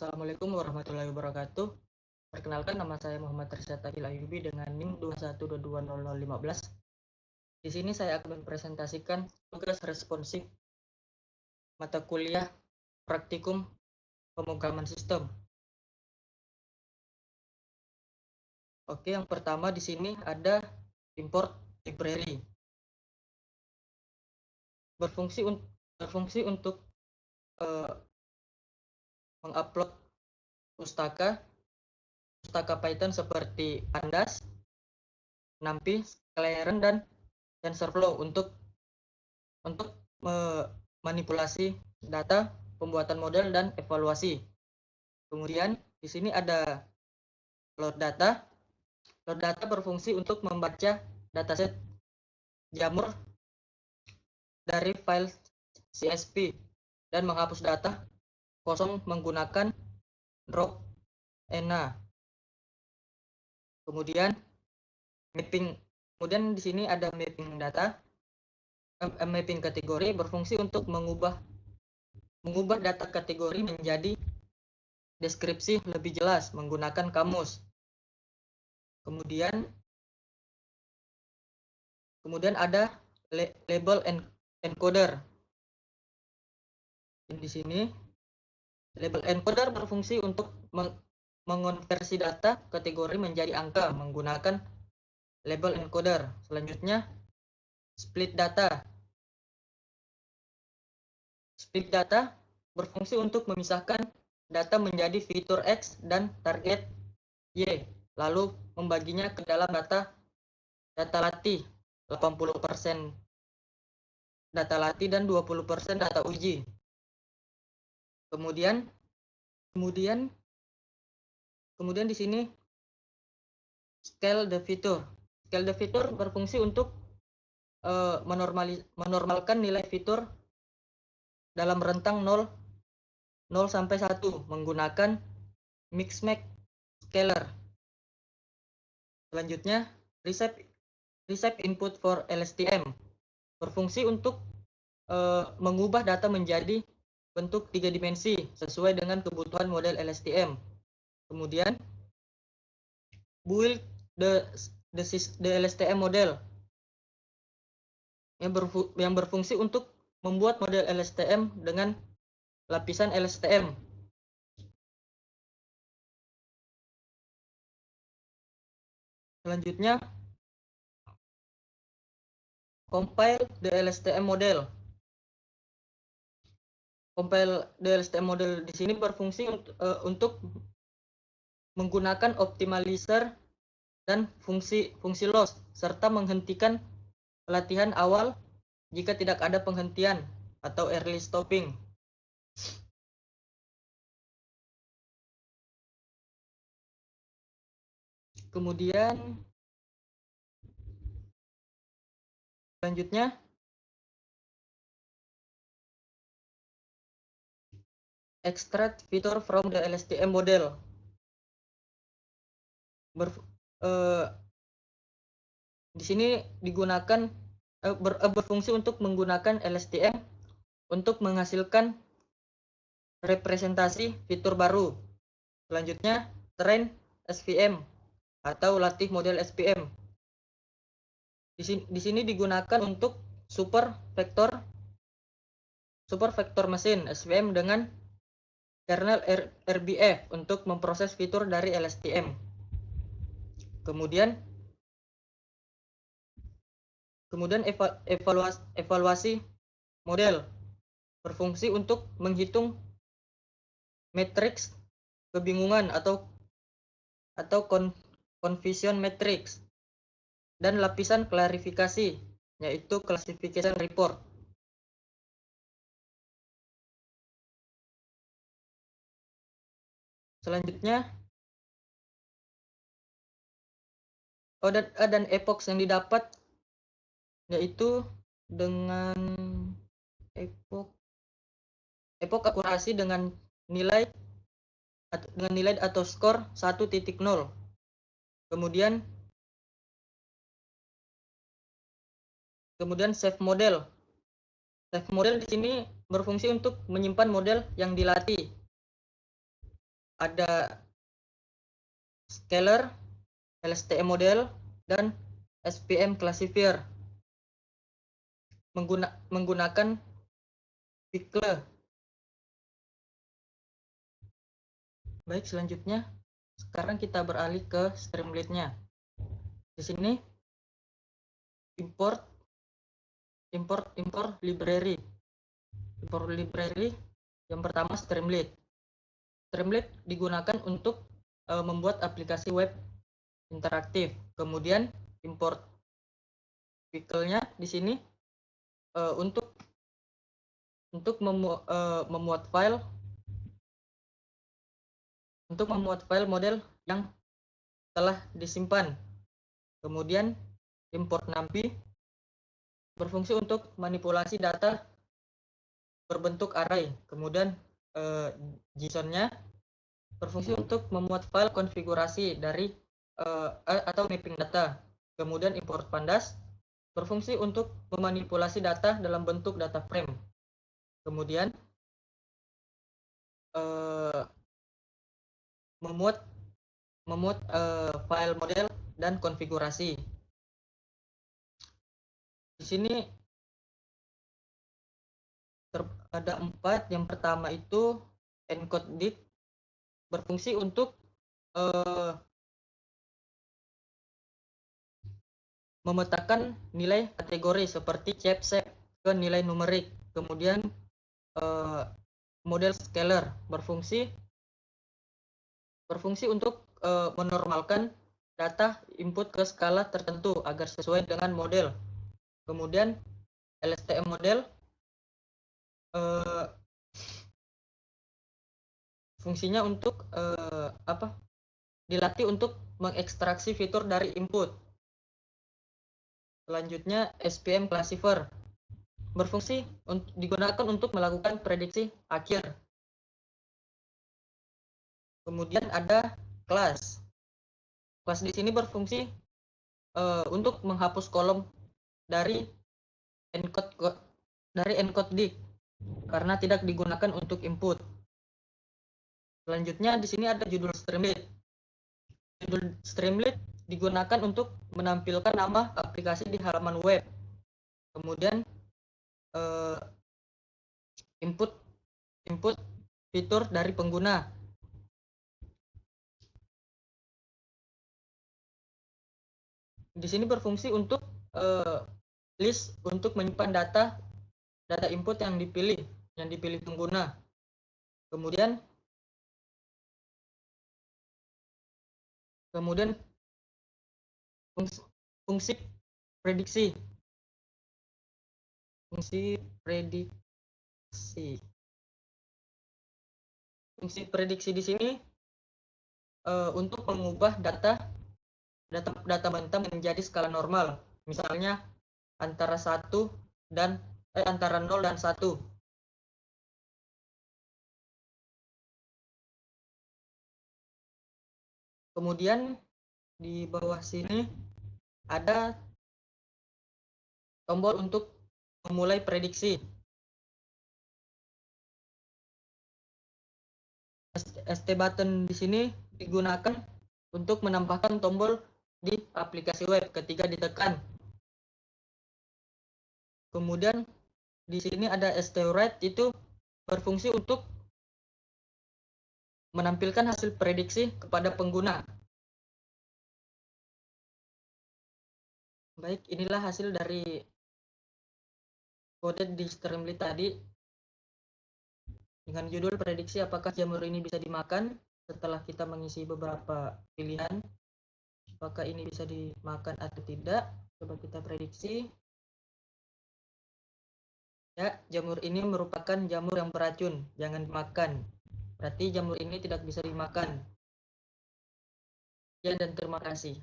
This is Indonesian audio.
Assalamualaikum warahmatullahi wabarakatuh. Perkenalkan, nama saya Muhammad Rizal Tabil Ayubi dengan NIM 212200015. Di sini saya akan mempresentasikan tugas responsif mata kuliah praktikum pemrograman sistem. Oke, yang pertama di sini ada import library. Berfungsi untuk mengupload pustaka Python seperti Pandas, NumPy, Scikit-learn, dan TensorFlow untuk memanipulasi data, pembuatan model, dan evaluasi. Kemudian di sini ada load data. Load data berfungsi untuk membaca dataset jamur dari file CSV dan menghapus data kosong menggunakan drop ENA. Kemudian di sini ada mapping data, mapping kategori berfungsi untuk mengubah data kategori menjadi deskripsi lebih jelas menggunakan kamus. Kemudian ada label encoder. Di sini label encoder berfungsi untuk mengonversi data kategori menjadi angka menggunakan label encoder. Selanjutnya split data. Split data berfungsi untuk memisahkan data menjadi fitur X dan target Y, lalu membaginya ke dalam data latih, 80% data latih dan 20% data uji. Kemudian di sini scale the feature. Scale the feature berfungsi untuk menormalkan nilai fitur dalam rentang 0 sampai 1 menggunakan mixmatch scaler. Selanjutnya recept input for LSTM berfungsi untuk mengubah data menjadi bentuk 3 dimensi sesuai dengan kebutuhan model LSTM. Kemudian build the LSTM model yang berfungsi untuk membuat model LSTM dengan lapisan LSTM. Selanjutnya compile the LSTM model. Compile the LSTM model di sini berfungsi untuk menggunakan optimizer dan fungsi loss serta menghentikan pelatihan awal jika tidak ada penghentian atau early stopping. Kemudian selanjutnya extract feature from the LSTM model. Di sini digunakan berfungsi untuk menggunakan LSTM untuk menghasilkan representasi fitur baru. Selanjutnya train SVM atau latih model SVM. Di sini digunakan untuk super vector mesin SVM dengan kernel RBF untuk memproses fitur dari LSTM. Kemudian evaluasi model berfungsi untuk menghitung matriks kebingungan atau confusion matrix dan lapisan klarifikasi yaitu classification report. Selanjutnya dan epoch yang didapat yaitu dengan epoch akurasi dengan nilai atau skor 1.0. Kemudian save model. Save model di sini berfungsi untuk menyimpan model yang dilatih. ada scalar, LSTM model, dan SPM classifier menggunakan Pickle. Baik, selanjutnya sekarang kita beralih ke Streamlit-nya. Di sini import library. Import library yang pertama Streamlit. Streamlit digunakan untuk membuat aplikasi web interaktif. Kemudian import Pickle-nya di sini untuk memuat file model yang telah disimpan. Kemudian import NumPy berfungsi untuk manipulasi data berbentuk array. Kemudian JSON-nya berfungsi untuk memuat file konfigurasi dari atau mapping data. Kemudian import Pandas berfungsi untuk memanipulasi data dalam bentuk data frame. Kemudian memuat file model dan konfigurasi. Di sini ada 4. Yang pertama itu encodedict berfungsi untuk memetakan nilai kategori seperti shape ke nilai numerik. Kemudian model scalar berfungsi untuk menormalkan data input ke skala tertentu agar sesuai dengan model. Kemudian LSTM model fungsinya untuk dilatih untuk mengekstraksi fitur dari input. Selanjutnya SPM classifier berfungsi digunakan untuk melakukan prediksi akhir. Kemudian ada kelas di sini berfungsi untuk menghapus kolom dari encodedict karena tidak digunakan untuk input. Selanjutnya di sini ada judul Streamlit. Judul Streamlit digunakan untuk menampilkan nama aplikasi di halaman web. Kemudian input fitur dari pengguna. Di sini berfungsi untuk list untuk menyimpan data input yang dipilih pengguna. Kemudian fungsi prediksi. Fungsi prediksi di sini untuk mengubah data mentah menjadi skala normal. Misalnya antara 0 dan 1. Kemudian di bawah sini ada tombol untuk memulai prediksi. ST button di sini digunakan untuk menambahkan tombol di aplikasi web ketika ditekan. Kemudian di sini ada ST write, itu berfungsi untuk menampilkan hasil prediksi kepada pengguna. Baik, inilah hasil dari kode di Streamlit tadi dengan judul prediksi apakah jamur ini bisa dimakan. Setelah kita mengisi beberapa pilihan, apakah ini bisa dimakan atau tidak, coba kita prediksi. Ya, jamur ini merupakan jamur yang beracun, jangan dimakan. Berarti jamur ini tidak bisa dimakan. Ya, dan terima kasih.